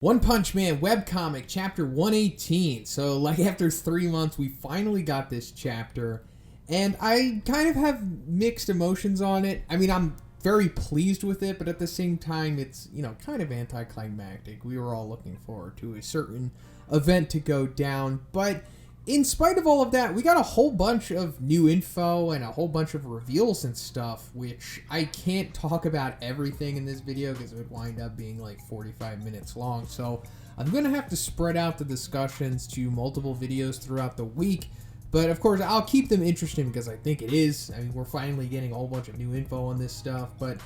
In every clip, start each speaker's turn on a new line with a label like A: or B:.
A: One Punch Man webcomic chapter 118. So like after 3 months we finally got this chapter and I kind of have mixed emotions on it. I mean, I'm very pleased with it, but at the same time it's, kind of anticlimactic. We were all looking forward to a certain event to go down, but in spite of all of that, we got a whole bunch of new info and a whole bunch of reveals and stuff, which I can't talk about everything in this video because it would wind up being like 45 minutes long. So I'm going to have to spread out the discussions to multiple videos throughout the week. But of course, I'll keep them interesting because I think it is. I mean, we're finally getting a whole bunch of new info on this stuff. But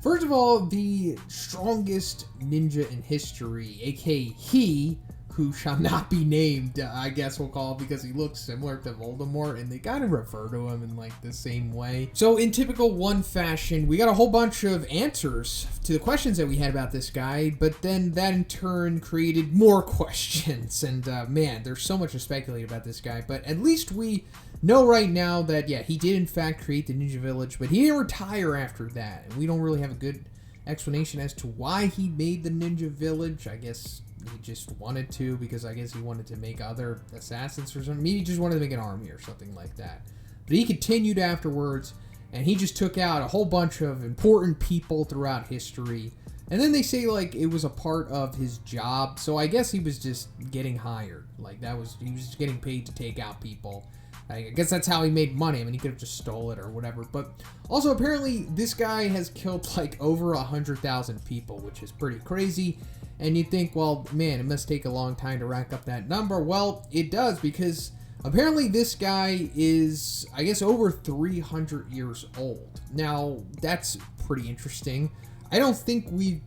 A: first of all, the strongest ninja in history, aka he, who shall not be named, I guess we'll call it, because he looks similar to Voldemort, and they kind of refer to him in like the same way. So in typical One fashion, we got a whole bunch of answers to the questions that we had about this guy, but then that in turn created more questions, and man, there's so much to speculate about this guy, but at least we know right now that, yeah, he did in fact create the Ninja Village, but he didn't retire after that, and we don't really have a good explanation as to why he made the Ninja Village. I guess he just wanted to, because I guess he wanted to make other assassins or something. Maybe he just wanted to make an army or something like that. But he continued afterwards, and he just took out a whole bunch of important people throughout history. And then they say, like, it was a part of his job. So I guess he was just getting hired. Like, he was just getting paid to take out people. I guess that's how he made money. I mean, he could have just stole it or whatever. But also, apparently, this guy has killed, like, over 100,000 people, which is pretty crazy. And you'd think, well, man, it must take a long time to rack up that number. Well, it does, because apparently this guy is, I guess, over 300 years old. Now, that's pretty interesting. I don't think we've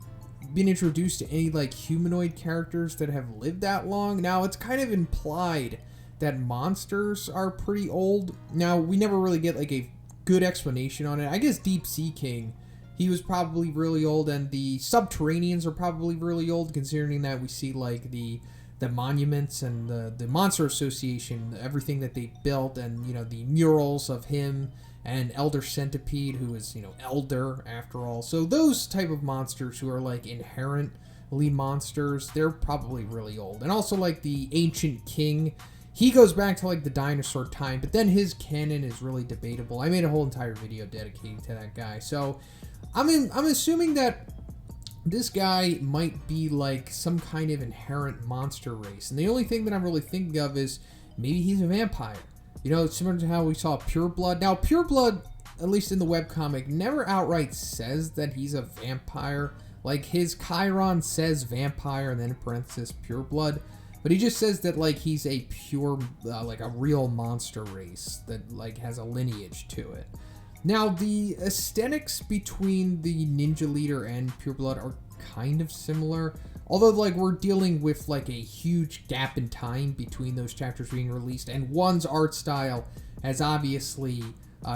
A: been introduced to any, like, humanoid characters that have lived that long. Now, it's kind of implied that monsters are pretty old. Now, we never really get, like, a good explanation on it. I guess Deep Sea King, he was probably really old, and the Subterraneans are probably really old, considering that we see, like, the monuments and the Monster Association, everything that they built, and, the murals of him and Elder Centipede, who is, elder after all. So those type of monsters who are, like, inherently monsters, they're probably really old. And also, like, the Ancient King, he goes back to, like, the dinosaur time, but then his canon is really debatable. I made a whole entire video dedicated to that guy. So I'm assuming that this guy might be like some kind of inherent monster race. And the only thing that I'm really thinking of is maybe he's a vampire. Similar to how we saw Pureblood. Now, Pureblood, at least in the webcomic, never outright says that he's a vampire. Like, his Chiron says vampire and then in parenthesis Pureblood. But he just says that, like, he's a pure, like, a real monster race that, like, has a lineage to it. Now, the aesthetics between the Ninja Leader and Pureblood are kind of similar. Although, like, we're dealing with, like, a huge gap in time between those chapters being released. And one's art style has obviously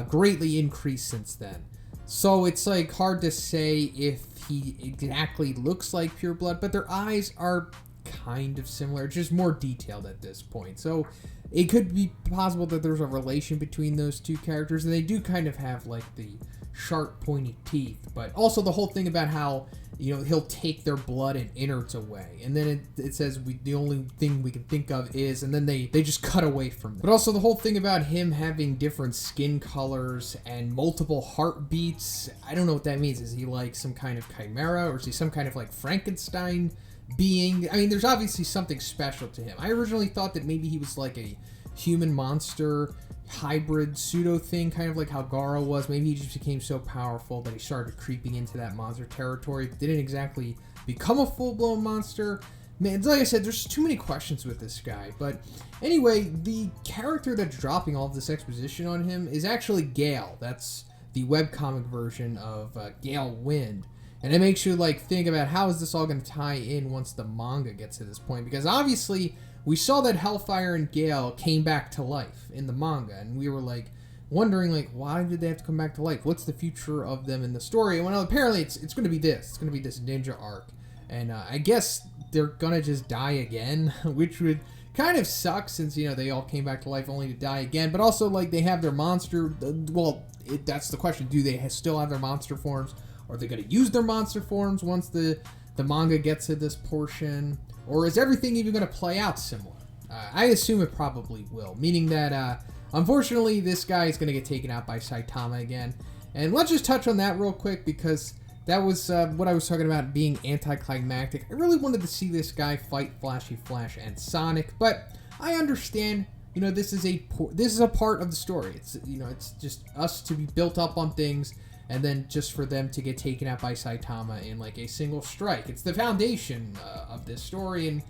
A: greatly increased since then. So it's, like, hard to say if he exactly looks like Pureblood. But their eyes are kind of similar, just more detailed at this point. So it could be possible that there's a relation between those two characters, and they do kind of have, like, the sharp, pointy teeth. But also the whole thing about how, he'll take their blood and innards away, and then it says the only thing we can think of is, and then they just cut away from them. But also the whole thing about him having different skin colors and multiple heartbeats, I don't know what that means. Is he like some kind of chimera, or is he some kind of, like, Frankenstein being? I mean, there's obviously something special to him. I originally thought that maybe he was like a human monster hybrid pseudo thing, kind of like how Garo was. Maybe he just became so powerful that he started creeping into that monster territory. Didn't exactly become a full-blown monster. Man, like I said, there's too many questions with this guy. But anyway, the character that's dropping all of this exposition on him is actually Gale. That's the webcomic version of Gale Wind. And it makes you, like, think about how is this all going to tie in once the manga gets to this point. Because obviously, we saw that Hellfire and Gale came back to life in the manga. And we were, like, wondering, like, why did they have to come back to life? What's the future of them in the story? And well, apparently, it's going to be this. It's going to be this ninja arc. And I guess they're going to just die again, which would kind of suck since, they all came back to life only to die again. But also, like, they have their monster. Well, that's the question. Do they still have their monster forms? Are they going to use their monster forms once the the manga gets to this portion, or is everything even going to play out similar? I assume it probably will, meaning that unfortunately this guy is going to get taken out by Saitama again. And let's just touch on that real quick, because that was what I was talking about being anticlimactic. I really wanted to see this guy fight Flashy Flash and Sonic, but I understand, you know, this is a part of the story. It's, you know, it's just us to be built up on things, and then just for them to get taken out by Saitama in like a single strike. It's the foundation of this story, and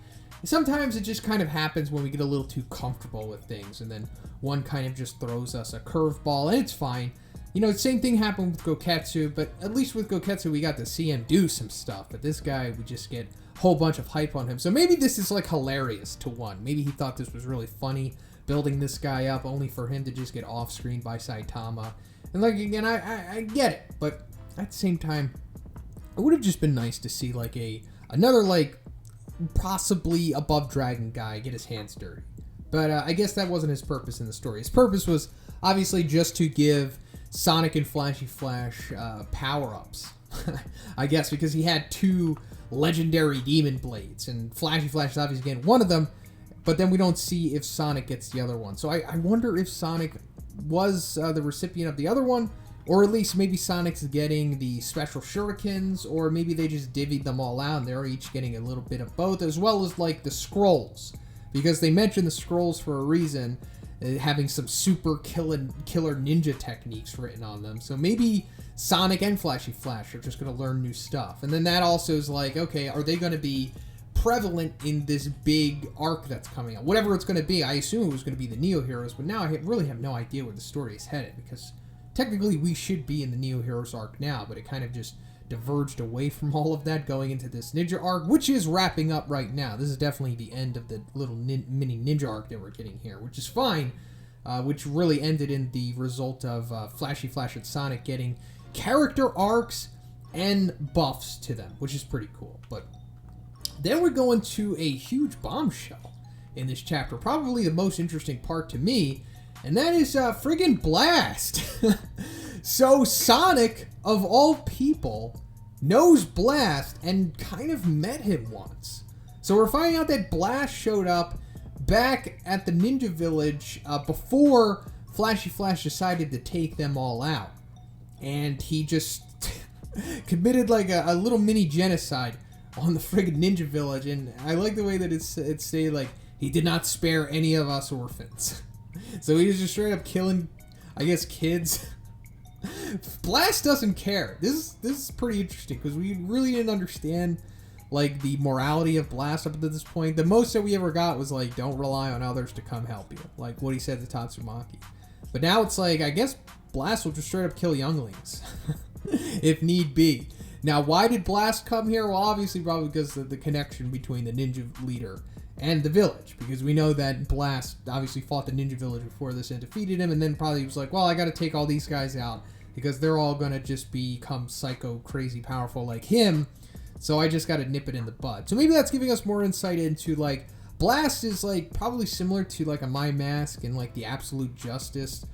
A: sometimes it just kind of happens when we get a little too comfortable with things, and then one kind of just throws us a curveball, and it's fine. You know, the same thing happened with Goketsu, but at least with Goketsu we got to see him do some stuff, but this guy, we just get a whole bunch of hype on him. So maybe this is like hilarious to one. Maybe he thought this was really funny, building this guy up only for him to just get off-screen by Saitama. And like, again, I get it, but at the same time, it would have just been nice to see like another like possibly above Dragon guy get his hands dirty. But I guess that wasn't his purpose in the story. His purpose was obviously just to give Sonic and Flashy Flash power-ups, I guess, because he had 2 legendary demon blades, and Flashy Flash is obviously getting one of them, but then we don't see if Sonic gets the other one. So I wonder if Sonic was the recipient of the other one, or at least maybe Sonic's getting the special shurikens, or maybe they just divvied them all out and they're each getting a little bit of both, as well as like the scrolls, because they mentioned the scrolls for a reason, having some super killer ninja techniques written on them. So maybe Sonic and Flashy Flash are just going to learn new stuff. And then that also is like, okay, are they going to be prevalent in this big arc that's coming up? Whatever it's going to be. I assume it was going to be the Neo Heroes, but now I really have no idea where the story is headed, because technically we should be in the Neo Heroes arc now, but it kind of just diverged away from all of that going into this ninja arc, which is wrapping up right now. This is definitely the end of the little mini ninja arc that we're getting here, which is fine, which really ended in the result of Flashy Flash and Sonic getting character arcs and buffs to them, which is pretty cool. But then we're going to a huge bombshell in this chapter, probably the most interesting part to me, and that is friggin' Blast. So Sonic, of all people, knows Blast and kind of met him once. So we're finding out that Blast showed up back at the Ninja Village before Flashy Flash decided to take them all out. And he just committed like a little mini genocide on the friggin' Ninja Village. And I like the way that it's stated, like, he did not spare any of us orphans. So he was just straight up killing, I guess, kids. Blast doesn't care. This is pretty interesting, because we really didn't understand like the morality of Blast up to this point. The most that we ever got was like, don't rely on others to come help you, like what he said to Tatsumaki. But now it's like, I guess Blast will just straight up kill younglings if need be. Now, why did Blast come here? Well, obviously probably because of the connection between the ninja leader and the village, because we know that Blast obviously fought the Ninja Village before this and defeated him, and then probably was like, well, I gotta take all these guys out because they're all gonna just become psycho crazy powerful like him, so I just gotta nip it in the bud. So maybe that's giving us more insight into, like, Blast is like probably similar to like Amai Mask and like the absolute justice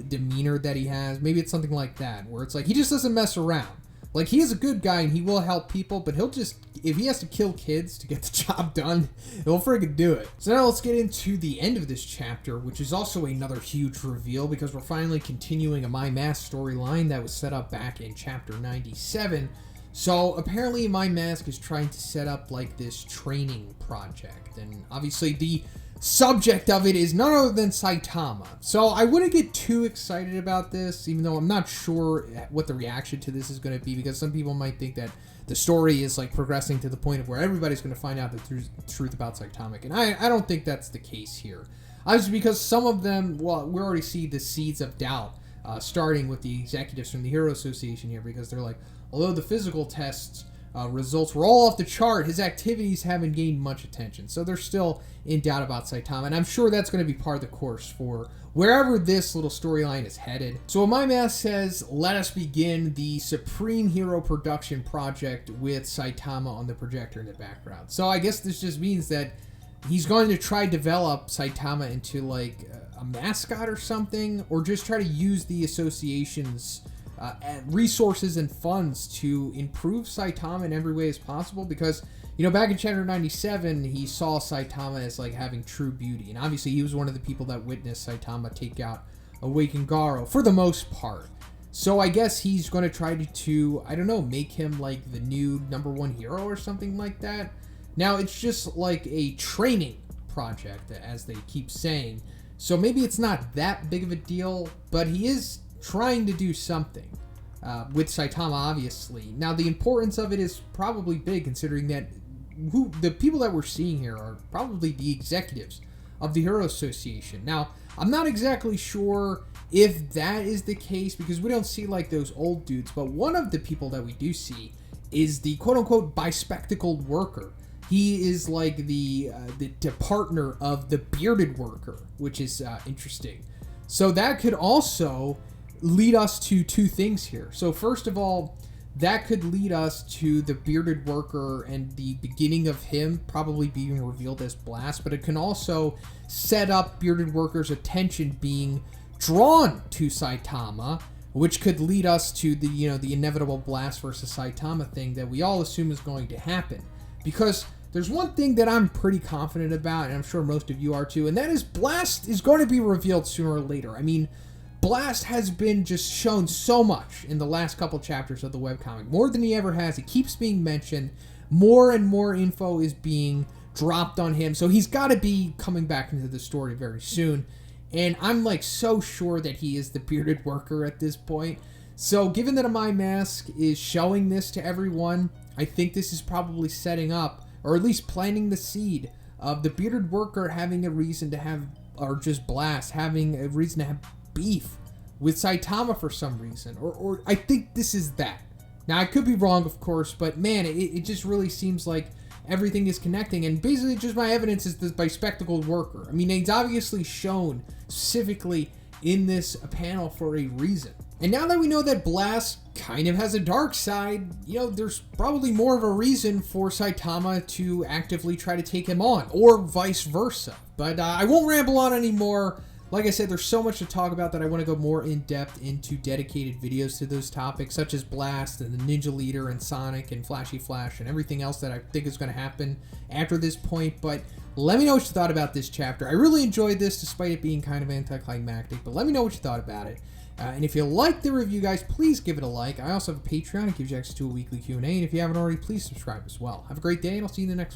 A: demeanor that he has. Maybe it's something like that, where it's like he just doesn't mess around. Like, he is a good guy and he will help people, but he'll just, if he has to kill kids to get the job done, he'll friggin' do it. So now let's get into the end of this chapter, which is also another huge reveal, because we're finally continuing a Amai Mask storyline that was set up back in chapter 97. So apparently Amai Mask is trying to set up like this training project, and obviously the subject of it is none other than Saitama. So I wouldn't get too excited about this, even though I'm not sure what the reaction to this is going to be, because some people might think that the story is like progressing to the point of where everybody's going to find out the truth about Saitama, and I don't think that's the case here. Obviously, because some of them, well, we already see the seeds of doubt starting with the executives from the Hero Association here, because they're like, although the physical tests results were all off the chart, his activities haven't gained much attention. So they're still in doubt about Saitama, and I'm sure that's going to be part of the course for wherever this little storyline is headed. So Amai Mask says, let us begin the Supreme Hero production project with Saitama on the projector in the background. So I guess this just means that he's going to try to develop Saitama into like a mascot or something, or just try to use the association's resources and funds to improve Saitama in every way as possible, because back in chapter 97 he saw Saitama as like having true beauty, and obviously he was one of the people that witnessed Saitama take out Awakened Garo for the most part. So I guess he's going to try to I don't know, make him like the new #1 hero or something like that. Now it's just like a training project, as they keep saying, so maybe it's not that big of a deal, but he is trying to do something with Saitama, obviously. Now the importance of it is probably big, considering that the people that we're seeing here are probably the executives of the Hero Association. Now I'm not exactly sure if that is the case, because we don't see like those old dudes, but one of the people that we do see is the quote-unquote bispectacled worker. He is like the partner of the bearded worker, which is interesting. So that could also lead us to two things here. So first of all, that could lead us to the bearded worker and the beginning of him probably being revealed as Blast, but it can also set up bearded worker's attention being drawn to Saitama, which could lead us to the inevitable Blast versus Saitama thing that we all assume is going to happen. Because there's one thing that I'm pretty confident about, and I'm sure most of you are too, and that is Blast is going to be revealed sooner or later. I mean, Blast has been just shown so much in the last couple chapters of the webcomic, more than he ever has. He keeps being mentioned. More and more info is being dropped on him, so he's got to be coming back into the story very soon. And I'm like so sure that he is the bearded worker at this point. So given that Amai Mask is showing this to everyone, I think this is probably setting up, or at least planting the seed of the bearded worker having a reason to have, or just Blast having a reason to have beef with Saitama for some reason. Or I think this is that. Now, I could be wrong, of course, but man, it just really seems like everything is connecting, and basically just my evidence is this bispectacled worker. I mean, he's obviously shown specifically in this panel for a reason. And now that we know that Blast kind of has a dark side, there's probably more of a reason for Saitama to actively try to take him on, or vice versa. But I won't ramble on anymore. Like I said, there's so much to talk about that I want to go more in depth into dedicated videos to those topics, such as Blast and the Ninja Leader and Sonic and Flashy Flash and everything else that I think is going to happen after this point. But let me know what you thought about this chapter. I really enjoyed this, despite it being kind of anticlimactic, but let me know what you thought about it. And if you like the review, guys, please give it a like. I also have a Patreon. It gives you access to a weekly Q&A. And if you haven't already, please subscribe as well. Have a great day, and I'll see you in the next one.